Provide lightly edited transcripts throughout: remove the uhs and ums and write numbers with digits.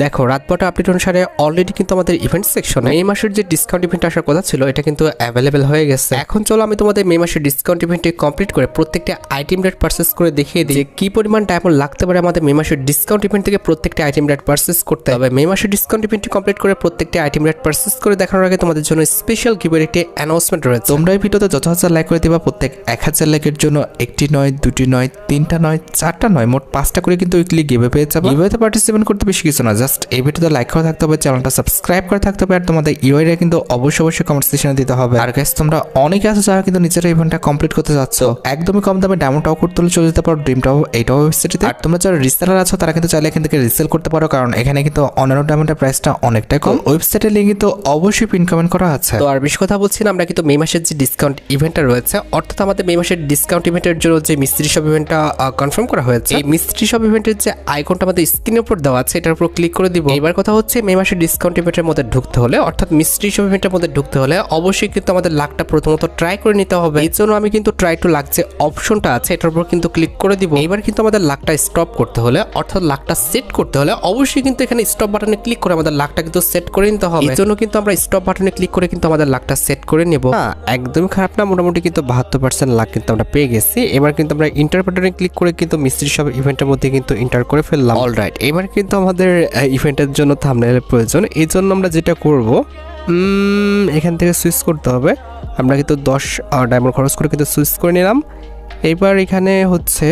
দেখো রাত 12টা আপডেট অনুসারে অলরেডি কিন্তু আমাদের ইভেন্ট সেকশনে মে মাসের যে ডিসকাউন্ট ইভেন্ট আসার কথা ছিল এটা কিন্তু অ্যাভেলেবেল হয়ে গেছে। এখন চলো আমি তোমাদের মে মাসের ডিসকাউন্ট ইভেন্টটি কমপ্লিট করে প্রত্যেকটা আইটেম রেট পারচেস করে দেখিয়ে দিই যে কি পরিমাণ ডায়মন্ড লাগতে পারে আমাদের মে মাসের ডিসকাউন্ট ইভেন্ট থেকে প্রত্যেকটা আইটেম রেট পারচেস করতে হবে। মে মাসের ডিসকাউন্ট ইভেন্টটি কমপ্লিট করে প্রত্যেকটা আইটেম রেট পারচেস করে দেখানোর আগে তোমাদের জন্য স্পেশাল গিভের একটি অ্যানাউন্সমেন্ট রয়েছে। তোমরা এই ভিডিওতে যত হাজার লাইক করে দিবা প্রত্যেক 1000 লাইকের জন্য একটি নয়, দুটি নয়, তিনটা নয়, চারটা নয়, মোট 5টা করে কিন্তু উইকলি গিভে পেয়ে যাবে। গিভেতে পার্টিসিপেট করতে বেশি কিছু না, জাস্ট এই ভিডিওতে লাইক করা থাকতে হবে, চ্যানেলটা সাবস্ক্রাইব করা থাকতে হবে, আর তোমাদের ইউআইডি কিন্তু অবশ্যই কমেন্ট সেকশনে দিতে হবে। আর গাইস তোমরা অনেকে আছো যারা কিন্তু নিজেরা ইভেন্টটা কমপ্লিট করতে যাচ্ছ, একদমই কম দামে ডায়মন্ড টপ করতে হলে চলে যেতে পারো ড্রিম টপ এইটাও ওয়েবসাইটে। আর তোমরা যারা রিসেলার আছো তারা কিন্তু চাইলে এখান থেকে রিসেল করতে পারো, কারণ এখানে কিন্তু অন্যান্য ডায়মন্ডের প্রাইসটা অনেকটাই কম। ওয়েবসাইটের লিংক কিন্তু অবশ্যই পিন কমেন্ট করা আছে। তো আর বেশি কথা বলছি না, আমরা কিন্তু মে মাসের যে ডিসকাউন্ট ইভেন্টটা রয়েছে, অর্থাৎ আমাদের মে মাসের ডিসকাউন্ট ইভেন্টের জন্য যে মিস্ত্রি শপ ইভেন্টটা কনফার্ম করা হয়েছে, এই মিস্ত্রি শপ ইভেন্টের যে আইকনটা আমাদের স্ক্রিনের উপর দেওয়া আছে এটার উপর ক্লিক করে দিব। এবার কথা হচ্ছে মে মাসের ডিসকাউন্ট ইভেন্টের মধ্যে ঢুকতে হলে, অর্থাৎ মিস্ত্রি শপ ইভেন্টের মধ্যে ঢুকতে হলে অবশ্যই কিন্তু আমাদের লাকটা প্রথমত ট্রাই করে নিতে হবে। এই জন্য আমি কিন্তু ট্রাই টু লাক যে অপশনটা আছে এটার উপর কিন্তু ক্লিক করে দিব। এবার কিন্তু আমাদের লাকটা স্টপ করতে হলে, অর্থাৎ লাকটা সেট করতে হলে অবশ্যই কিন্তু এখানে স্টপ বাটনে ক্লিক করে আমাদের লাকটা কিন্তু সেট করে নিতে হবে। এই জন্য কিন্তু আমরা স্টপ বাটনে ক্লিক করে কিন্তু আমাদের লাকটা সেট করে নেব। একদমই খারাপ না, মোটামুটি কিন্তু 72% লাক কিন্তু আমরা পেয়ে গেছি। এবার কিন্তু আমরা ইন্টার বাটনে ক্লিক করে কিন্তু মিস্ত্রি শপ ইভেন্টের মধ্যে কিন্তু ইন্টার করে ফেললাম। অলরাইট, এবার কিন্তু আমাদের ইভেন্টের জন্য থাম্বনেলের প্রয়োজন। এই জন্য আমরা যেটা করব, এখান থেকে সুইচ করতে হবে। আমরা কিন্তু 10 ডায়মন্ড খরচ করে কিন্তু সুইচ করে নিলাম। এবার এখানে হচ্ছে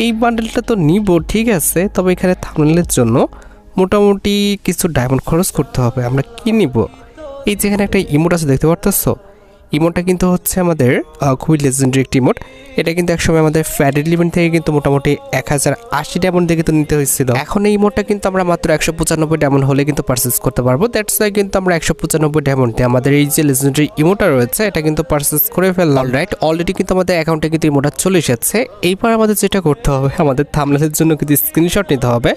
এই বান্ডেলটা তো নিব, ঠিক আছে, তবে এখানে থাম্বনেলের জন্য মোটামুটি কিছু ডায়মন্ড খরচ করতে হবে। আমরা কি নিব? এই যেখানে একটা ইমোট আছে দেখতে পারতেছো, ইমোটটা কিন্তু হচ্ছে আমাদের খুবই লেজেন্ডারি একটি ইমোট। এটা কিন্তু একসময় আমাদের ফ্যাডেড ইভেন্ট থেকে কিন্তু মোটামুটি 1080 ডায়মন্ড দিয়ে কিন্তু নিতে হয়েছিল। এখন এই ইমোটটা কিন্তু আমরা মাত্র 195 ডায়মন্ড হলে কিন্তু পারচেস করতে পারবো। দ্যাটস ওয়াই কিন্তু আমরা 195 ডায়মন্ড দিয়ে আমাদের এই যে লেজেন্ডারি ইমোটটা রয়েছে এটা কিন্তু পারচেস করে ফেললাম। রাইট, অলরেডি কিন্তু আমাদের অ্যাকাউন্টে কিন্তু ইমোটটা চলে এসেছে। এইবার আমাদের যেটা করতে হবে, আমাদের থাম্বনেলের জন্য কিন্তু স্ক্রিনশট নিতে হবে।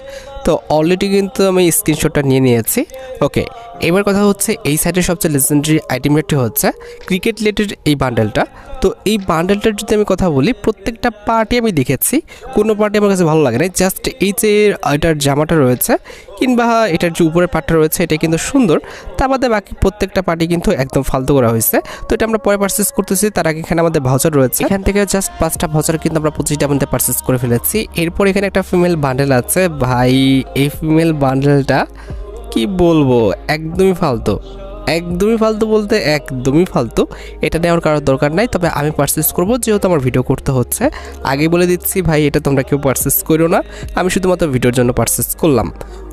তো অলরেডি কিন্তু আমি স্ক্রিনশটটা নিয়ে নিয়েছি। ওকে, এবার কথা হচ্ছে এই সাইডের সবচেয়ে লেজেন্ডারি আইটেম রেটটি হচ্ছে ক্রিকেট রিলেটেড এই বান্ডেলটা। তো এই বান্ডেলটার যদি আমি কথা বলি, প্রত্যেকটা পার্টি আমি দেখেছি, কোনো পার্টি আমার কাছে ভালো লাগে না। জাস্ট এই যে এটার জামাটা রয়েছে কিংবা এটার যে উপরের পার্টটা রয়েছে এটা কিন্তু সুন্দর, তার বাদে বাকি প্রত্যেকটা পার্টি কিন্তু একদম ফালতু করা হয়েছে। তো এটা আমরা পরে পারচেস করতেছি, তার আগে এখানে আমাদের ভাউচার রয়েছে। এখান থেকে জাস্ট 5টা ভাউচার কিন্তু আমরা 25 ডায়মন্ডে পারচেস করে ফেলেছি। এরপর এখানে একটা ফিমেল বান্ডেল আছে। ভাই এই ফিমেল বান্ডেলটা কি বলবো, একদমই ফালতু, একদমই ফালতু বলতে একদমই ফালতু। এটা নেওয়ার কারোর দরকার নাই, তবে আমি পারচেস করবো যেহেতু আমার ভিডিও করতে হচ্ছে। আগে বলে দিচ্ছি ভাই, এটা তোমরা কেউ পারচেস করো না, আমি শুধুমাত্র ভিডিওর জন্য পারচেস করলাম।